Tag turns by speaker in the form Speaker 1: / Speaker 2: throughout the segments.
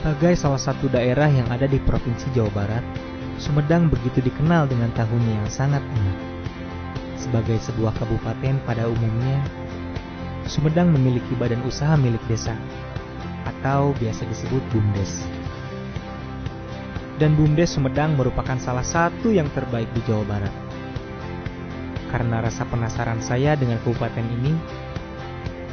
Speaker 1: Sebagai salah satu daerah yang ada di Provinsi Jawa Barat, Sumedang begitu dikenal dengan tahunnya yang sangat unik. Sebagai sebuah kabupaten pada umumnya, Sumedang memiliki badan usaha milik desa, atau biasa disebut BUMDes. Dan BUMDes Sumedang merupakan salah satu yang terbaik di Jawa Barat. Karena rasa penasaran saya dengan kabupaten ini,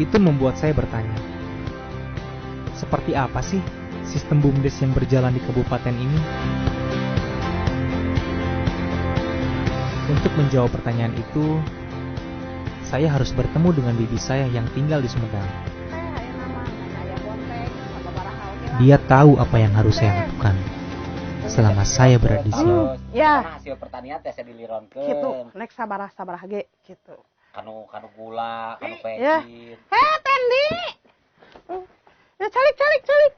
Speaker 1: itu membuat saya bertanya, seperti apa sih sistem BUMDes yang berjalan di kabupaten ini? Untuk menjawab pertanyaan itu, saya harus bertemu dengan bibi saya yang tinggal di Sumedang. Dia tahu apa yang harus saya lakukan selama saya berada di sini.
Speaker 2: Ya. Hasil pertanian teh saya dilironkeun.
Speaker 3: Gitu, nek sabarah ge gitu.
Speaker 2: Kanu gula, kanu pensin.
Speaker 3: Tendi. Ya calik.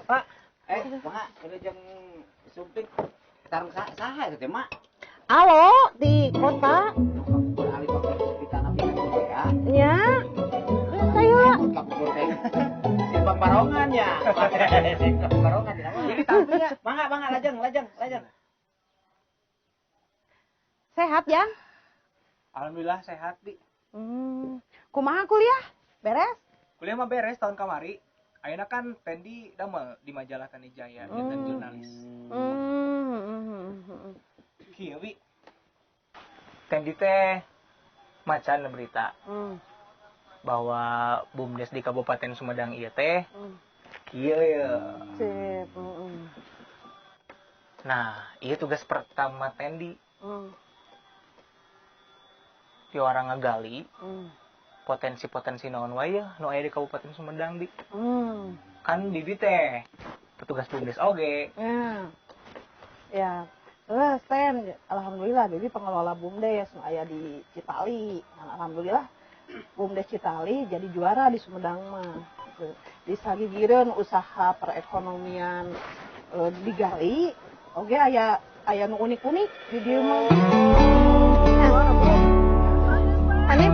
Speaker 2: Pak, Mak, kada jeung sumping tarung saha eta teh, Mak?
Speaker 3: Halo, di kota.
Speaker 2: Ali pakai di tanah ya.
Speaker 3: Ya. Saya
Speaker 2: Simpang Barongan ya. Simpang Barongan di mana? Ini tahu ya. Mangga lajeng.
Speaker 3: sehat, Jang?
Speaker 4: Alhamdulillah sehat, Di.
Speaker 3: Kumaha kuliah? Beres?
Speaker 4: Kuliah mah beres tahun kamari. Ayeuna kan Tendi damel di majalah Tani Jaya, dan jurnalis. Kieu, Wi. Tendi teh macan berita bahwa BUMDes di Kabupaten Sumedang ieu teh kieu ya.
Speaker 3: Sip.
Speaker 4: Nah, ieu tugas pertama Tendi. Ti orang ngagali potensi-potensi naon wae nu aya di Kabupaten Sumedang, Di. Kan Bibi teh petugas BUMDes oge.
Speaker 3: Ya. Ten, alhamdulillah Bibi pengelola BUMDes nu aya di Citali. Nah, alhamdulillah BUMDes Citali jadi juara di Sumedang mah. Di sagigireun usaha perekonomian digali, oge aya nu unik-unik di dieu mah.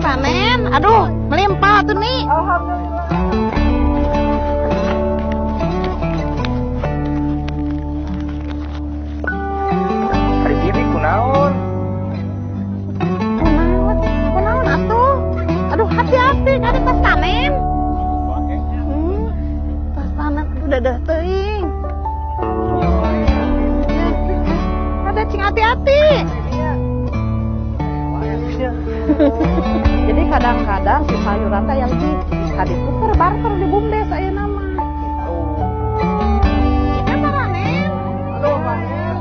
Speaker 3: Panen, aduh, melimpah tuh nih. Alhamdulillah.
Speaker 4: Hari Bibi kunaon?
Speaker 3: Kunaon atuh? Aduh, hati-hati, kada pas panen. Pas panen aduh dadah teuing. Ada cing hati-hati. Jadi kadang-kadang si sayuran teh yang diputer barter di BUMDes ayeuna mah. Gitu. Kita panen. Aduh, panen.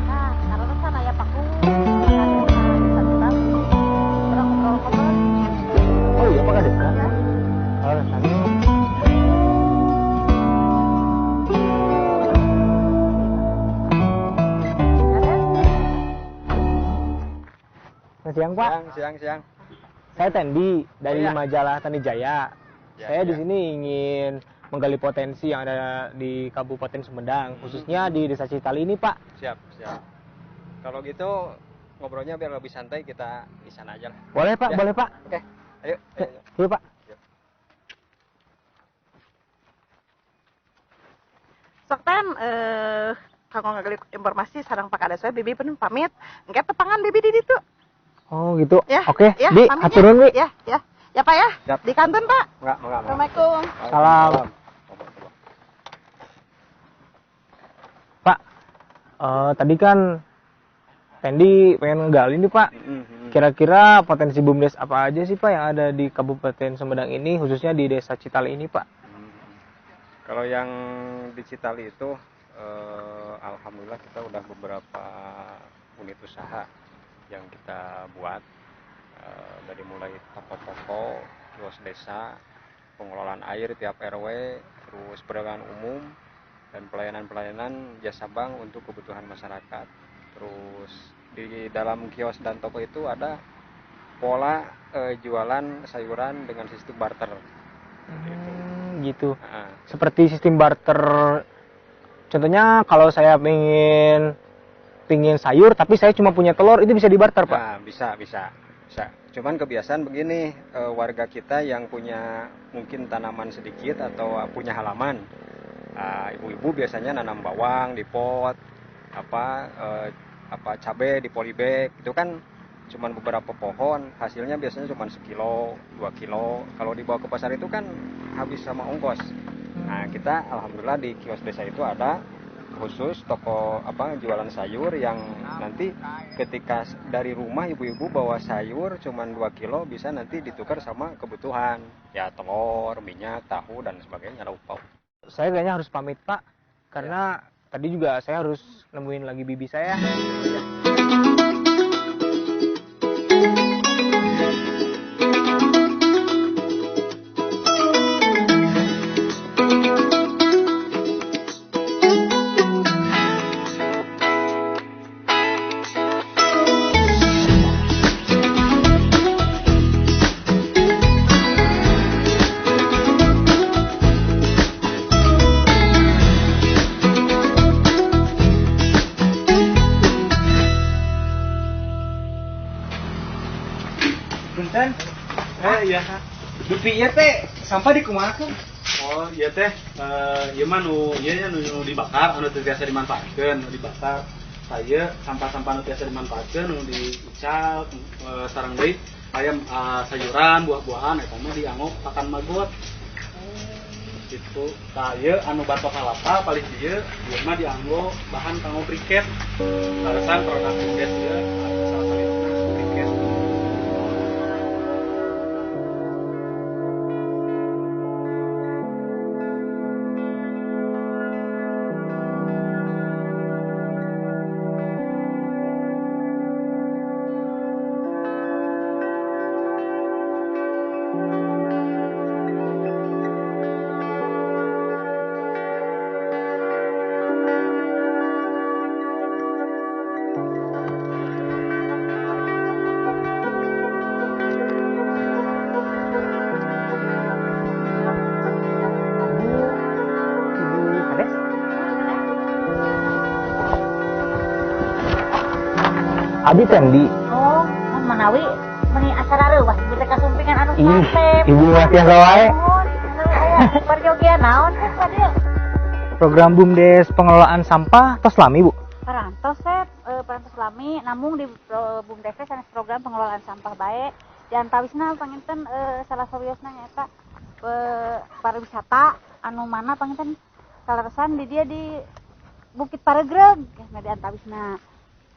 Speaker 3: Nah, karena kan aya paku.
Speaker 4: Oh iya, Pak Kades. Oh, tadi. Siang, Pak.
Speaker 5: Siang.
Speaker 4: Saya Tendi dari
Speaker 5: Oh, iya.
Speaker 4: majalah Tani Jaya.
Speaker 5: Ya,
Speaker 4: Saya di
Speaker 5: ya.
Speaker 4: sini ingin menggali potensi yang ada di Kabupaten Sumedang, khususnya di Desa Citali ini, Pak.
Speaker 5: Siap. Kalau gitu ngobrolnya biar lebih santai, kita di sana aja lah.
Speaker 4: Boleh, Pak?
Speaker 5: Ya.
Speaker 4: Boleh, Pak?
Speaker 5: Oke. Ayo.
Speaker 4: Yuk, Pak.
Speaker 3: Sok ten kanggo ngagali informasi sareng Pak Kades we Bibi pun pamit. Engke tepangan Bibi di ditu.
Speaker 4: Oh, gitu.
Speaker 3: Ya.
Speaker 4: Oke,
Speaker 3: ya,
Speaker 4: Di,
Speaker 3: pamit
Speaker 4: aturun, Wi.
Speaker 3: Ya. Ya, Pak ya.
Speaker 5: Siap.
Speaker 3: Di kantin, Pak.
Speaker 5: Enggak.
Speaker 3: Assalamualaikum.
Speaker 4: Salam. Pak, tadi kan Tendi pengen ngegali nih, Pak. Kira-kira potensi BUMDes apa aja sih, Pak, yang ada di Kabupaten Sumedang ini, khususnya di Desa Citali ini, Pak?
Speaker 5: Kalau yang di Citali itu alhamdulillah kita udah beberapa unit usaha yang kita buat, dari mulai toko-toko, kios desa, pengelolaan air tiap RW, terus perdagangan umum, dan pelayanan-pelayanan jasa bank untuk kebutuhan masyarakat. Terus di dalam kios dan toko itu ada pola jualan sayuran dengan sistem barter.
Speaker 4: Gitu. Seperti sistem barter. Contohnya kalau saya ingin pingin sayur tapi saya cuma punya telur, itu bisa dibarter Pak?
Speaker 5: Nah, bisa. Cuman kebiasaan begini, warga kita yang punya mungkin tanaman sedikit atau punya halaman, ibu-ibu biasanya nanam bawang di pot, cabai di polybag, itu kan cuman beberapa pohon, hasilnya biasanya cuma 1 kilo, 2 kilo. Kalau dibawa ke pasar itu kan habis sama ongkos. Nah, kita alhamdulillah di kios desa itu ada khusus toko jualan sayur yang nanti ketika dari rumah ibu-ibu bawa sayur cuman 2 kilo bisa nanti ditukar sama kebutuhan, ya telur, minyak, tahu dan sebagainya, lauk pauk.
Speaker 4: Saya kayaknya harus pamit Pak, karena tadi juga saya harus nemuin lagi bibi saya.
Speaker 2: Punten. Iya. Dupi ieu teh sampah dikumahakeun?
Speaker 6: Oh iya teh, ieu mah nu dibakar, anu teu biasa dimanfaatkeun, nu dibakar. Saya sampah-sampah nu biasa dimanfaatkeun, nu diical, sareng deui aya sayuran, buah-buahan eta mah dianggo pakan magot. Gitu. Tah ieu anu batok kalapa paling ieu mah dianggo bahan kanggo briket. Alasan produk BUMDes ieu salah satunya briket.
Speaker 4: Abi Tendi.
Speaker 7: Oh, Manawi, meni acara reuah ibu teh kasumpingan anu
Speaker 4: Ih,
Speaker 7: santep.
Speaker 4: ibu mah tiasa wae.
Speaker 7: Aya perjogean naon teh Fadil?
Speaker 4: Program BUMDes pengelolaan sampah tos lami Bu.
Speaker 7: Parantos parantos lami namung di BUMDes teh sanes program pengelolaan sampah bae. Di antawisna panginten salah sawiosna nyaeta pariwisata anu mana panginten kaleresan di dia di Bukit Paregreg nah di antawisna.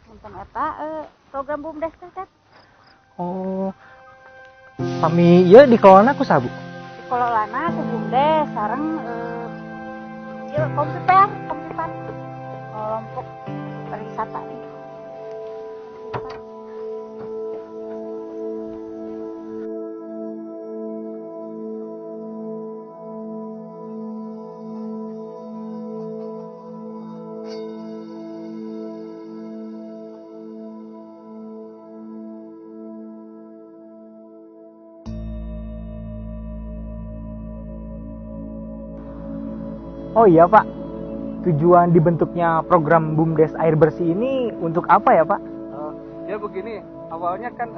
Speaker 7: Punten eta program BUMDes teh kan.
Speaker 4: Oh. Kami ieu dikelolana ku saha Bu?
Speaker 7: Dikelolana ku BUMDes sareng ieu Kompipan kelompok pariwisata nih.
Speaker 4: Oh iya Pak, tujuan dibentuknya program BUMDes air bersih ini untuk apa ya Pak?
Speaker 8: Ya begini, awalnya kan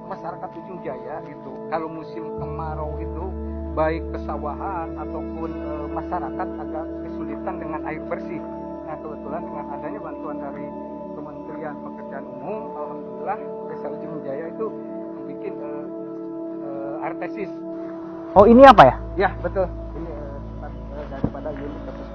Speaker 8: masyarakat Ujung Jaya itu kalau musim kemarau itu baik pesawahan ataupun masyarakat agak kesulitan dengan air bersih. Nah kebetulan dengan adanya bantuan dari Kementerian Pekerjaan Umum, alhamdulillah Desa Ujung Jaya itu bikin air tesis.
Speaker 4: Oh ini apa ya?
Speaker 8: Ya betul, ini daripada unit tersebut.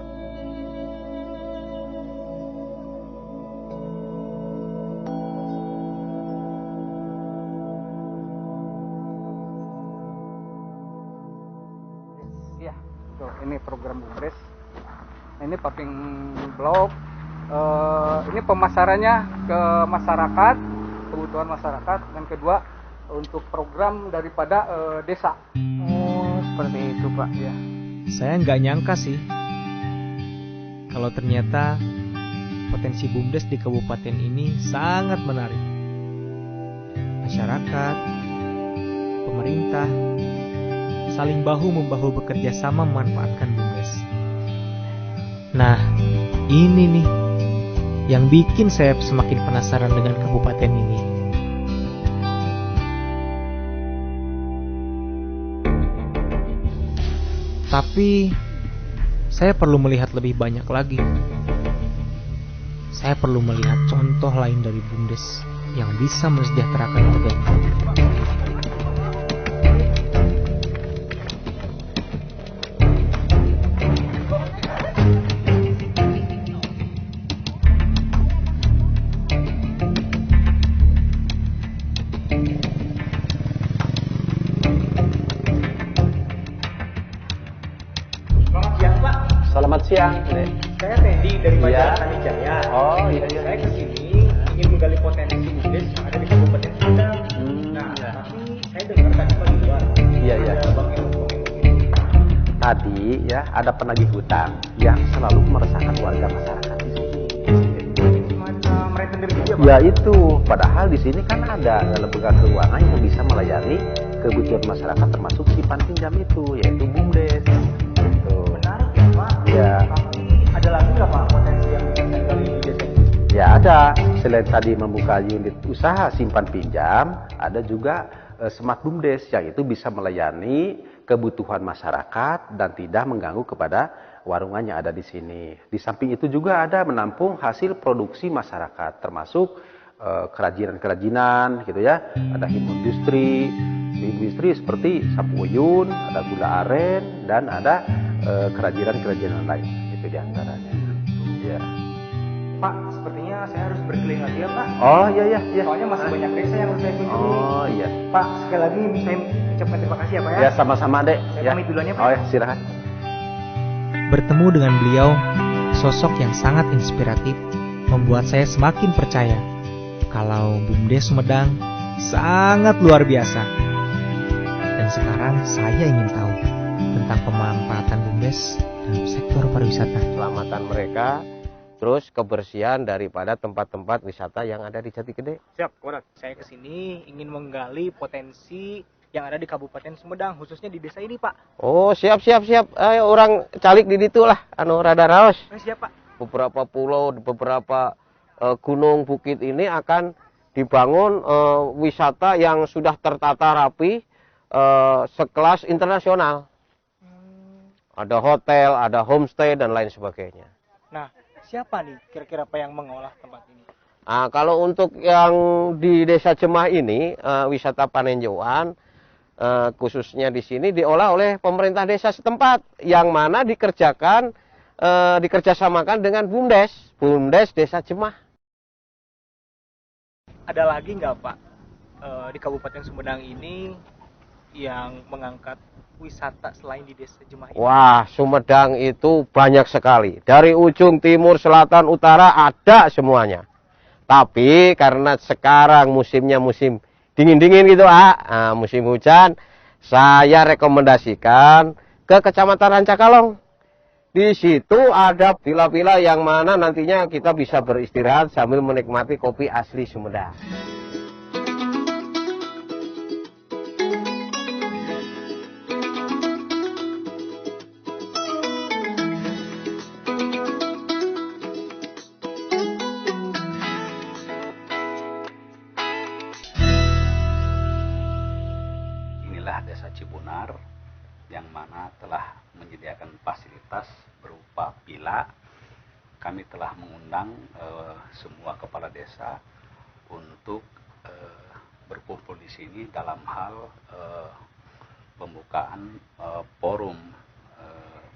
Speaker 8: Ya, tuh ini program BUMDes. Ini paping blok. Ini pemasarannya ke masyarakat, kebutuhan masyarakat, dan kedua untuk program daripada desa.
Speaker 4: Oh seperti itu Pak.
Speaker 8: Ya.
Speaker 1: Saya nggak nyangka sih kalau ternyata potensi BUMDes di kabupaten ini sangat menarik. Masyarakat, pemerintah, saling bahu-membahu bekerja sama memanfaatkan BUMDes. Nah, ini nih yang bikin saya semakin penasaran dengan kabupaten ini. Tapi saya perlu melihat lebih banyak lagi. Saya perlu melihat contoh lain dari BUMDes yang bisa mensejahterakan warganya.
Speaker 2: Selamat siang, Dek.
Speaker 4: Saya Tendi dari
Speaker 2: Iya.
Speaker 4: Tani Jaya.
Speaker 2: Oh, iya.
Speaker 4: Saya kesini ingin menggali potensi BUMDes yang ada di Kabupaten Sumedang. Nah,
Speaker 2: Iya.
Speaker 4: tapi saya dengar tadi di luar.
Speaker 2: Iya.
Speaker 4: Ada Bang Eno.
Speaker 2: Tadi ya ada penagih hutang yang selalu meresahkan warga masyarakat di sini.
Speaker 4: Mereka sendiri juga, Pak.
Speaker 2: Ya itu, padahal di sini kan ada lembaga keuangan yang bisa melayani kebutuhan masyarakat termasuk simpan pinjam itu, yaitu BUMDes. Gitu.
Speaker 4: Menarik ya, Pak.
Speaker 2: Ya.
Speaker 4: Tapi ada lagi nggak, Pak, potensi yang bisa saya gali di desa ini?
Speaker 2: Ya ada, selain tadi membuka unit usaha simpan pinjam, ada juga Smart BUMDes yang itu bisa melayani kebutuhan masyarakat dan tidak mengganggu kepada warungan yang ada di sini. Di samping itu juga ada menampung hasil produksi masyarakat, termasuk kerajinan-kerajinan, gitu ya. Ada industri seperti sapu uyun, ada gula aren, dan ada kerajinan-kerajinan lain. Itu diantaranya. Ya.
Speaker 4: Pak, sepertinya saya harus berkeliling lagi ya, Pak.
Speaker 2: Oh iya.
Speaker 4: Soalnya masih banyak desa yang harus saya kunjungi.
Speaker 2: Oh iya.
Speaker 4: Pak, sekali lagi saya ucapkan terima kasih ya, Pak ya.
Speaker 2: Ya sama-sama, Dek.
Speaker 4: Saya
Speaker 2: Ya.
Speaker 4: pamit duluan ya, Pak.
Speaker 2: Oh ya, silakan.
Speaker 1: Bertemu dengan beliau, sosok yang sangat inspiratif, membuat saya semakin percaya kalau BUMDes Sumedang sangat luar biasa. Dan sekarang saya ingin tahu tentang pemanfaatan BUMDes dalam sektor pariwisata.
Speaker 9: Keselamatan mereka, terus kebersihan daripada tempat-tempat wisata yang ada di Jati Gede.
Speaker 4: Siap, Korat. Saya kesini ingin menggali potensi yang ada di Kabupaten Sumedang, khususnya di desa ini, Pak.
Speaker 9: Oh, siap. Ayo orang calik di ditu lah, anu rada raos.
Speaker 4: Siap, Pak.
Speaker 9: Beberapa pulau, beberapa gunung bukit ini akan dibangun wisata yang sudah tertata rapi, sekelas internasional. Ada hotel, ada homestay dan lain sebagainya.
Speaker 4: Nah, siapa nih kira-kira Pak yang mengolah tempat ini?
Speaker 9: Nah, kalau untuk yang di Desa Jemah ini, wisata Panenjoan, khususnya di sini diolah oleh pemerintah desa setempat, yang mana dikerjasamakan dengan BUMDes Desa Jemah.
Speaker 4: Ada lagi nggak, Pak, di Kabupaten Sumedang ini yang mengangkat wisata selain di Desa Jemah ini?
Speaker 9: Wah, Sumedang itu banyak sekali. Dari ujung timur, selatan, utara ada semuanya. Tapi karena sekarang musimnya musim dingin-dingin gitu, musim hujan, saya rekomendasikan ke Kecamatan Rancakalong. Di situ ada villa-villa yang mana nantinya kita bisa beristirahat sambil menikmati kopi asli Sumedang.
Speaker 10: Desa Cibunar yang mana telah menyediakan fasilitas berupa villa. Kami telah mengundang semua kepala desa untuk berkumpul di sini dalam hal pembukaan forum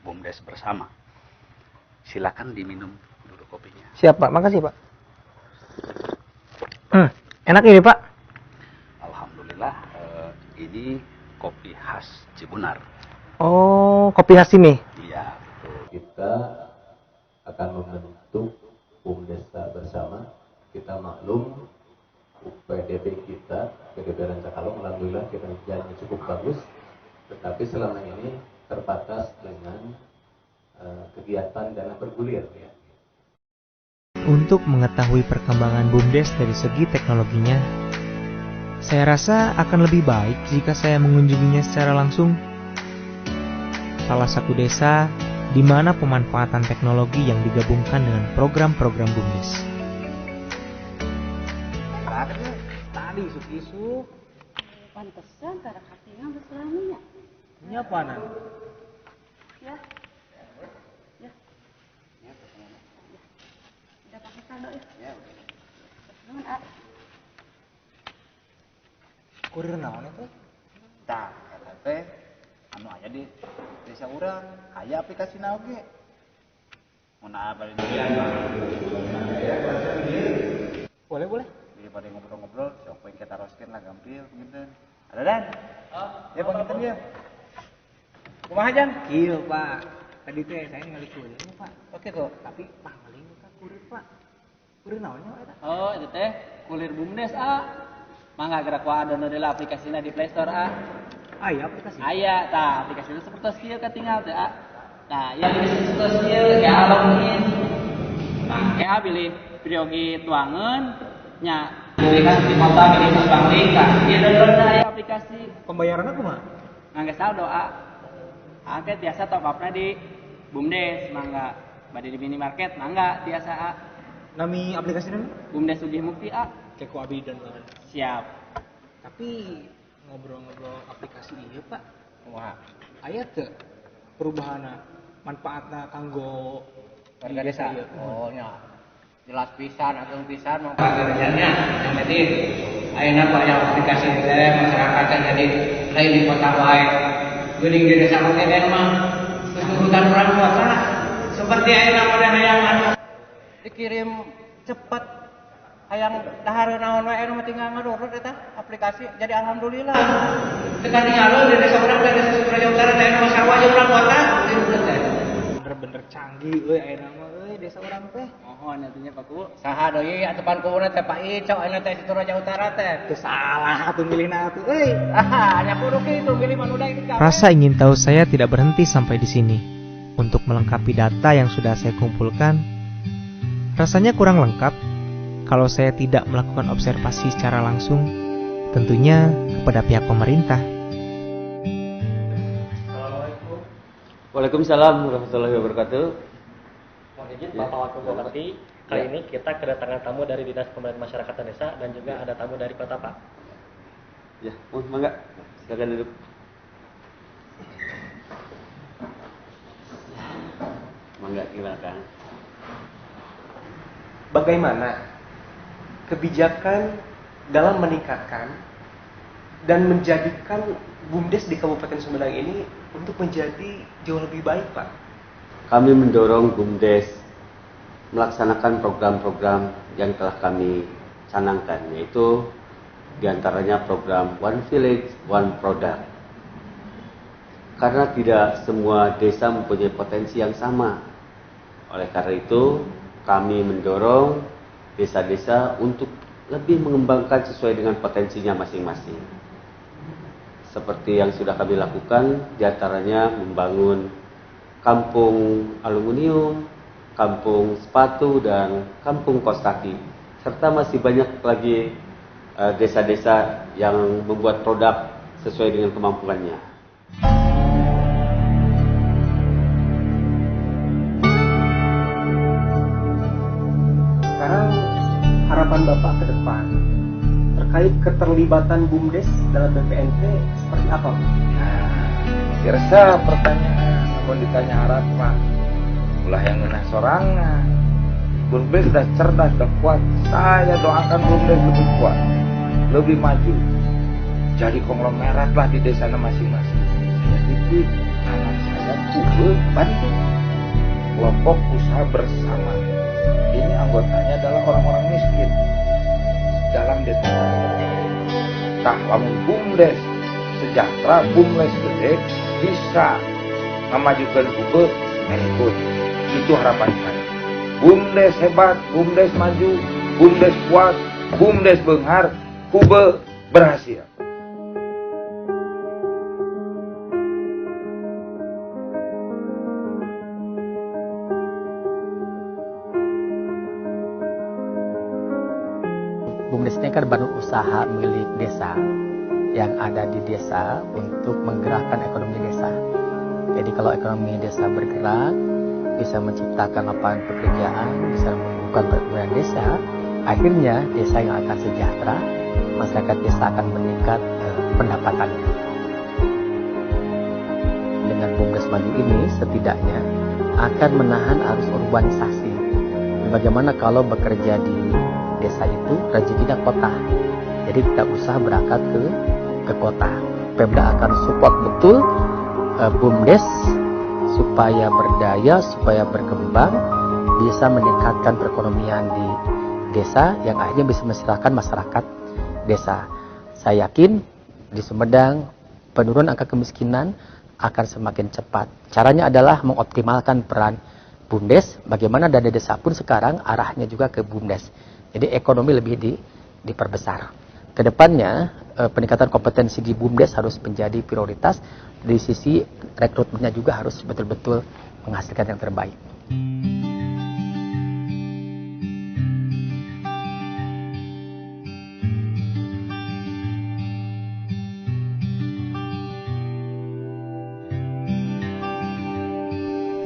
Speaker 10: BUMDes bersama. Silakan diminum dulu kopinya.
Speaker 4: Siap, Pak. Makasih, Pak. Enak ini, Pak.
Speaker 10: Alhamdulillah, ini kopi khas Cibunar.
Speaker 4: Oh, kopi khas ini.
Speaker 10: Iya, betul.
Speaker 11: Kita akan membentuk BUMDes bersama. Kita maklum PDB kita, PDB Rancakalong, alhamdulillah kinerjanya cukup bagus. Tetapi selama ini terbatas dengan kegiatan dana bergulir. Ya.
Speaker 1: Untuk mengetahui perkembangan BUMDes dari segi teknologinya, saya rasa akan lebih baik jika saya mengunjunginya secara langsung. Salah satu desa di mana pemanfaatan teknologi yang digabungkan dengan program-program BUMDes.
Speaker 4: tadi isu-isu.
Speaker 7: Pantesan kada katingan berselaminya.
Speaker 4: Nya panan.
Speaker 7: Ya. Ya. Udah pakai kado ya? Ya. Nuhun, A.
Speaker 4: Kurir naon itu?
Speaker 12: Tah, eta teh anu aya di desa urang, aya aplikasi oge. Mun apa ini?
Speaker 4: Boleh.
Speaker 12: Daripada ngobrol-ngobrol, sok poin kita roskeun lah gampil gitu. Ada Dan? Ya pangitan dia. Kumaha Jan?
Speaker 4: Kieu, Pak. Tadi teh saya ningali kurir, Pak.
Speaker 12: Oke tuh.
Speaker 4: Tapi pangling ka kurir, Pak. Kurir naonnya eta?
Speaker 13: Oh, itu teh kulir BUMDes A. Mangga gerak wa download lah aplikasinya di Play Store A.
Speaker 4: Aya aplikasi.
Speaker 13: Aya, tah aplikasinya seperti kieu ketinggal teh A. Nah, yang di seperti kieu ya login. Nah, ya pilih priogi tuangeun nya aplikasi foto pilih pangling ka. Ieu download aya aplikasi.
Speaker 4: Pembayaranna kumaha?
Speaker 13: Ngangge saldo A. Angke biasa top up-na di BUMDes, mangga bade di minimarket, mangga biasa A.
Speaker 4: Nami aplikasinya?
Speaker 13: BUMDes Sugih Mukti A.
Speaker 4: Cek ku abdi download.
Speaker 13: Siap.
Speaker 4: Tapi ngobrol-ngobrol aplikasi ieu, Pak.
Speaker 12: Wah,
Speaker 4: Aya teu perubahanna manfaatna kanggo
Speaker 12: warga desa. Oh nya. Jelas pisan, agung pisan mah
Speaker 13: Pekerjaannya yang penting ayeuna banyak aplikasi teh masyarakat jadi lain di kota wae. Geuning di desa oge teh mah kesurutan urang kuasa seperti ayeuna model hayangan
Speaker 12: dikirim cepet hayang dahar naon wae anu tinggal ngadurut eta aplikasi jadi alhamdulillah.
Speaker 13: sekali nyalo di desa urang teh desa Suraja Utara teh anu sarua jeung urang kota
Speaker 4: bener-bener canggih euy ayeuna mah euy desa urang teh.
Speaker 13: Mohon atunya Pak Ku.
Speaker 12: Saha deui atupan kuuna teh Pak Ico anu teh Suraja Utara teh.
Speaker 4: Teu salah atuh milihna atuh euy.
Speaker 12: Nya kudu kitu milih manuda ini.
Speaker 1: Rasa ingin tahu saya tidak berhenti sampai di sini. Untuk melengkapi data yang sudah saya kumpulkan, rasanya kurang lengkap kalau saya tidak melakukan observasi secara langsung, tentunya kepada pihak pemerintah.
Speaker 14: Waalaikumsalam warahmatullahi wabarakatuh.
Speaker 15: Mohon izin Bapak Wakil Bupati, kali ini kita kedatangan tamu dari Dinas Pemberdayaan Masyarakat dan Desa dan juga ada tamu dari Kota Pak.
Speaker 14: Ya, mangga, silakan duduk. Mangga silakan.
Speaker 16: Bagaimana kebijakan dalam meningkatkan dan menjadikan BUMDes di Kabupaten Sumedang ini untuk menjadi jauh lebih baik, Pak?
Speaker 14: Kami mendorong BUMDes melaksanakan program-program yang telah kami canangkan, yaitu diantaranya program One Village, One Product. Karena tidak semua desa mempunyai potensi yang sama. Oleh karena itu, kami mendorong desa-desa untuk lebih mengembangkan sesuai dengan potensinya masing-masing. Seperti yang sudah kami lakukan, diantaranya membangun kampung aluminium, kampung sepatu, dan kampung kaos kaki. Serta masih banyak lagi desa-desa yang membuat produk sesuai dengan kemampuannya.
Speaker 16: Sekarang harapan Bapak ke depan terkait keterlibatan BUMDes dalam BPNT seperti apa, Pak?
Speaker 8: Kira pertanyaan apa ditanya harapan ulah yang ngenah sorangan. BUMDes sudah cerdas, sudah kuat. Saya doakan BUMDes lebih kuat, lebih maju, jadi konglomerat lah di desa masing-masing. Saya titip anak saya kudu bantu kelompok usaha bersama. Ini anggotanya adalah orang-orang miskin dalam desa. Tah lamun BUMDes sejahtera, BUMDes gede, bisa memajukan hube berikut. Itu harapan saya. BUMDes hebat, BUMDes maju, BUMDes kuat, BUMDes benghar, hube berhasil.
Speaker 17: BUMDes ini kan badan usaha milik desa yang ada di desa untuk menggerakkan ekonomi desa. Jadi kalau ekonomi desa bergerak, bisa menciptakan lapangan pekerjaan, bisa membuka perekonomian desa, akhirnya desa yang akan sejahtera masyarakat desa akan meningkat pendapatannya. Dengan BUMDes Maju ini setidaknya akan menahan arus urbanisasi. Bagaimana kalau bekerja di desa itu rezekinya kota, jadi tidak usah berangkat ke kota. Pemda akan support betul BUMDes supaya berdaya, supaya berkembang, bisa meningkatkan perekonomian di desa yang akhirnya bisa mensejahterakan masyarakat desa. Saya yakin di Sumedang penurunan angka kemiskinan akan semakin cepat. Caranya adalah mengoptimalkan peran BUMDes. Bagaimana dana desa pun sekarang arahnya juga ke BUMDes. Jadi ekonomi lebih diperbesar. Kedepannya peningkatan kompetensi di BUMDes harus menjadi prioritas. Di sisi rekrutmennya juga harus betul-betul menghasilkan yang terbaik.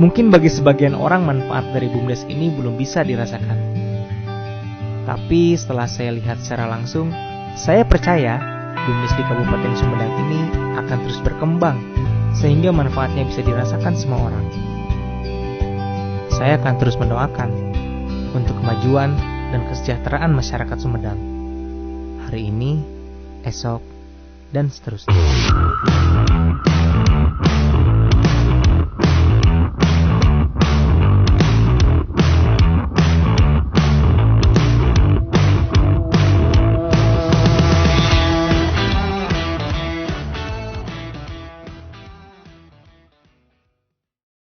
Speaker 1: Mungkin bagi sebagian orang manfaat dari BUMDes ini belum bisa dirasakan. Tapi setelah saya lihat secara langsung, saya percaya BUMDes di Kabupaten Sumedang ini akan terus berkembang sehingga manfaatnya bisa dirasakan semua orang. Saya akan terus mendoakan untuk kemajuan dan kesejahteraan masyarakat Sumedang. Hari ini, esok, dan seterusnya.